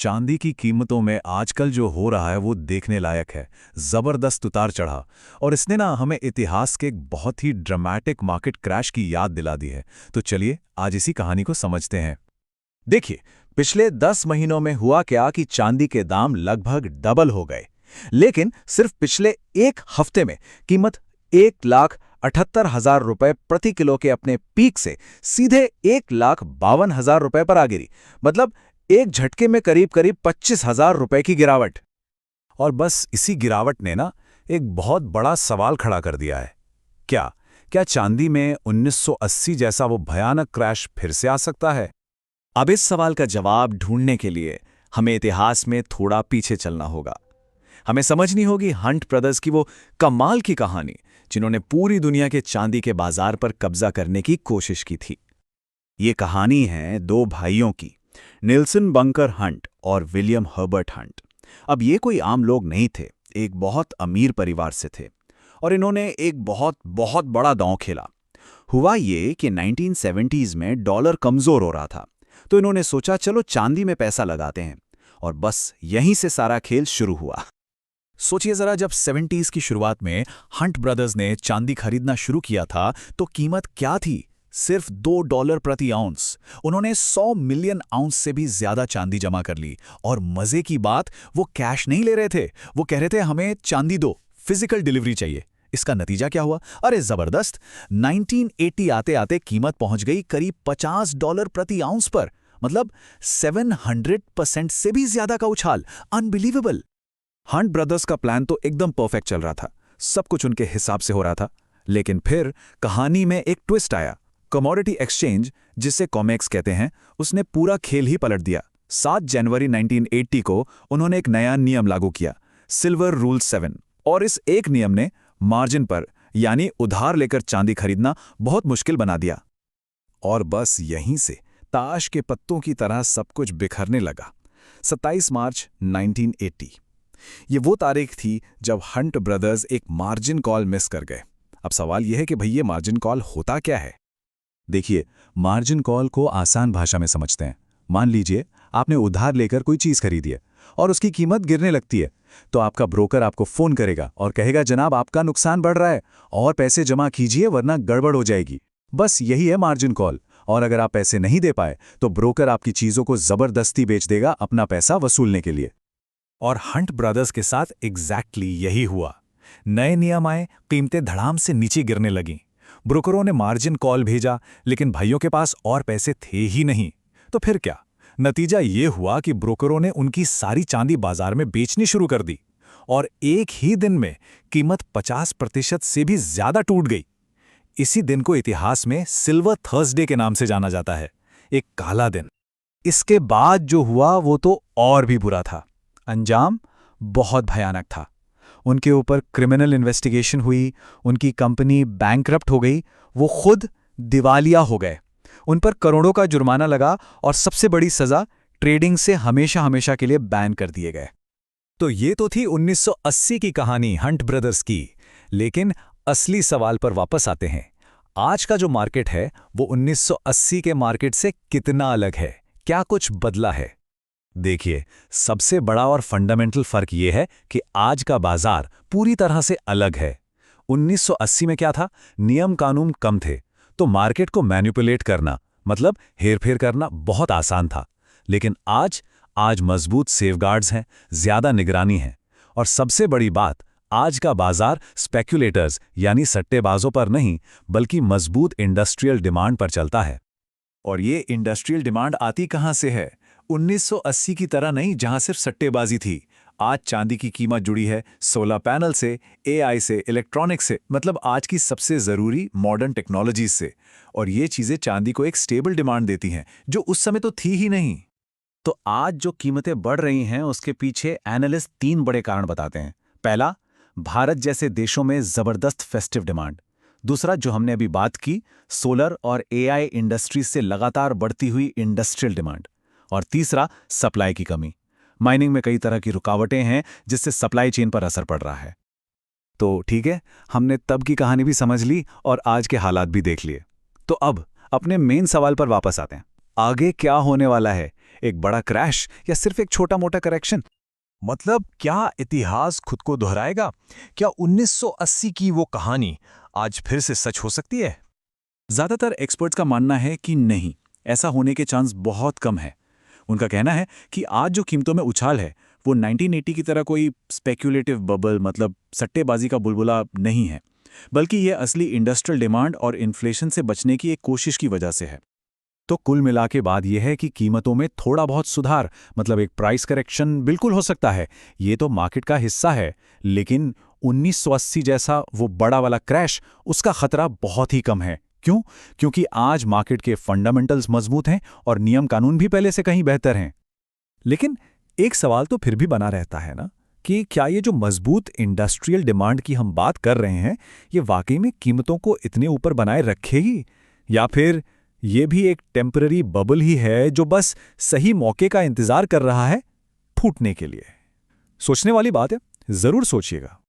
चांदी की कीमतों में आजकल जो हो रहा है वो देखने लायक है। जबरदस्त उतार चढ़ा। और इसने ना हमें इतिहास के एक बहुत ही ड्रामेटिक मार्केट क्रैश की याद दिला दी है। तो चलिए आज इसी कहानी को समझते हैं। देखिए, पिछले 10 महीनों में हुआ क्या कि चांदी के दाम लगभग डबल हो गए। लेकिन सिर्फ पिछले एक हफ्ते में कीमत 1,78,000 रुपए प्रति किलो के अपने पीक से सीधे 1,52,000 रुपए पर आ गिरी। मतलब एक झटके में करीब करीब 25,000 रुपए की गिरावट। और बस इसी गिरावट ने ना एक बहुत बड़ा सवाल खड़ा कर दिया है। क्या क्या चांदी में 1980 जैसा वो भयानक क्रैश फिर से आ सकता है? अब इस सवाल का जवाब ढूंढने के लिए हमें इतिहास में थोड़ा पीछे चलना होगा। हमें समझनी होगी हंट ब्रदर्स की वो कमाल की कहानी, जिन्होंने पूरी दुनिया के चांदी के बाजार पर कब्जा करने की कोशिश की थी। ये कहानी है दो भाइयों की, निल्सन बंकर हंट और विलियम हर्बर्ट हंट। अब ये कोई आम लोग नहीं थे, एक बहुत अमीर परिवार से थे और इन्होंने एक बहुत बहुत बड़ा दांव खेला। हुआ ये कि 1970s में डॉलर कमजोर हो रहा था, तो इन्होंने सोचा चलो चांदी में पैसा लगाते हैं, और बस यहीं से सारा खेल शुरू हुआ। सोचिए जरा, जब 70s की शुरुआत में हंट ब्रदर्स ने चांदी खरीदना शुरू किया था तो कीमत क्या थी? सिर्फ $2 प्रति आउंस। उन्होंने 100 मिलियन आउंस से भी ज्यादा चांदी जमा कर ली। और मजे की बात, वो कैश नहीं ले रहे थे, वो कह रहे थे हमें चांदी दो, फिजिकल डिलीवरी चाहिए। इसका नतीजा क्या हुआ? अरे जबरदस्त। 1980 आते आते कीमत पहुंच गई करीब $50 प्रति आउंस पर। मतलब 700% से भी ज्यादा का उछाल। अनबिलीवेबल। हंट ब्रदर्स का प्लान तो एकदम परफेक्ट चल रहा था, सब कुछ उनके हिसाब से हो रहा था। लेकिन फिर कहानी में एक ट्विस्ट आया। कमोडिटी एक्सचेंज, जिसे कॉमेक्स कहते हैं, उसने पूरा खेल ही पलट दिया। 7 जनवरी 1980 को उन्होंने एक नया नियम लागू किया, सिल्वर रूल 7। और इस एक नियम ने मार्जिन पर, यानी उधार लेकर चांदी खरीदना बहुत मुश्किल बना दिया। और बस यहीं से ताश के पत्तों की तरह सब कुछ बिखरने लगा। 27 मार्च 1980। ये वो तारीख थी जब हंट ब्रदर्स एक मार्जिन कॉल मिस कर गए। अब सवाल यह है कि भई ये मार्जिन कॉल होता क्या है? देखिए, मार्जिन कॉल को आसान भाषा में समझते हैं। मान लीजिए आपने उधार लेकर कोई चीज़ खरीदी है और उसकी कीमत गिरने लगती है, तो आपका ब्रोकर आपको फ़ोन करेगा और कहेगा जनाब आपका नुकसान बढ़ रहा है और पैसे जमा कीजिए वरना गड़बड़ हो जाएगी। बस यही है मार्जिन कॉल। और अगर आप पैसे नहीं दे पाए तो ब्रोकर आपकी चीज़ों को ज़बरदस्ती बेच देगा अपना पैसा वसूलने के लिए। और हंट ब्रदर्स के साथ एग्जैक्टली यही हुआ। नए नियम आए, कीमतें धड़ाम से नीचे गिरने लगीं। ब्रोकरों ने मार्जिन कॉल भेजा, लेकिन भाइयों के पास और पैसे थे ही नहीं। तो फिर क्या? नतीजा ये हुआ कि ब्रोकरों ने उनकी सारी चांदी बाजार में बेचनी शुरू कर दी और एक ही दिन में कीमत 50% से भी ज्यादा टूट गई। इसी दिन को इतिहास में सिल्वर थर्सडे के नाम से जाना जाता है, एक काला दिन। इसके बाद जो हुआ वो तो और भी बुरा था। अंजाम बहुत भयानक था। उनके ऊपर क्रिमिनल इन्वेस्टिगेशन हुई, उनकी कंपनी बैंकरप्ट हो गई, वो खुद दिवालिया हो गए। उन पर करोड़ों का जुर्माना लगा और सबसे बड़ी सजा, ट्रेडिंग से हमेशा हमेशा के लिए बैन कर दिए गए। तो ये तो थी 1980 की कहानी हंट ब्रदर्स की। लेकिन असली सवाल पर वापस आते हैं। आज का जो मार्केट है वो 1980 के मार्केट से कितना अलग है? क्या कुछ बदला है? देखिए, सबसे बड़ा और फंडामेंटल फर्क यह है कि आज का बाजार पूरी तरह से अलग है। 1980 में क्या था? नियम कानून कम थे, तो मार्केट को मैनिपुलेट करना, मतलब हेरफेर करना बहुत आसान था। लेकिन आज मजबूत सेफगार्ड्स हैं, ज्यादा निगरानी है। और सबसे बड़ी बात, आज का बाजार स्पेक्युलेटर्स यानी सट्टेबाजों पर नहीं, बल्कि मजबूत इंडस्ट्रियल डिमांड पर चलता है। और ये इंडस्ट्रियल डिमांड आती कहां से है? 1980 की तरह नहीं, जहां सिर्फ सट्टेबाजी थी। आज चांदी की कीमत जुड़ी है सोलर पैनल से, एआई से, इलेक्ट्रॉनिक्स से, मतलब आज की सबसे जरूरी मॉडर्न टेक्नोलॉजीज से। और ये चीजें चांदी को एक स्टेबल डिमांड देती हैं, जो उस समय तो थी ही नहीं। तो आज जो कीमतें बढ़ रही हैं उसके पीछे एनालिस्ट 3 बड़े कारण बताते हैं। पहला, भारत जैसे देशों में जबरदस्त फेस्टिव डिमांड। दूसरा, जो हमने अभी बात की, सोलर और एआई इंडस्ट्रीज से लगातार बढ़ती हुई इंडस्ट्रियल डिमांड। और तीसरा, सप्लाई की कमी। माइनिंग में कई तरह की रुकावटें हैं जिससे सप्लाई चेन पर असर पड़ रहा है। तो ठीक है, हमने तब की कहानी भी समझ ली और आज के हालात भी देख लिए। तो अब अपने मेन सवाल पर वापस आते हैं। आगे क्या होने वाला है? एक बड़ा क्रैश या सिर्फ एक छोटा मोटा करेक्शन? मतलब क्या इतिहास खुद को दोहराएगा? क्या 1980 की वो कहानी आज फिर से सच हो सकती है? ज़्यादातर एक्सपर्ट्स का मानना है कि नहीं, ऐसा होने के चांस बहुत कम है। उनका कहना है कि आज जो कीमतों में उछाल है वो 1980 की तरह कोई स्पेक्यूलेटिव बबल मतलब सट्टेबाजी का बुलबुला नहीं है, बल्कि ये असली इंडस्ट्रियल डिमांड और इन्फ्लेशन से बचने की एक कोशिश की वजह से है। तो कुल मिला के बाद यह है कि कीमतों में थोड़ा बहुत सुधार मतलब एक प्राइस करेक्शन बिल्कुल हो सकता है, ये तो मार्केट का हिस्सा है। लेकिन 1980 जैसा वो बड़ा वाला क्रैश, उसका खतरा बहुत ही कम है। क्यों? क्योंकि आज मार्केट के फंडामेंटल्स मजबूत हैं और नियम कानून भी पहले से कहीं बेहतर हैं। लेकिन एक सवाल तो फिर भी बना रहता है ना कि क्या ये जो मजबूत इंडस्ट्रियल डिमांड की हम बात कर रहे हैं, ये वाकई में कीमतों को इतने ऊपर बनाए रखेगी, या फिर ये भी एक टेम्पररी बबल ही है जो बस सही मौके का इंतजार कर रहा है फूटने के लिए? सोचने वाली बात है, जरूर सोचिएगा।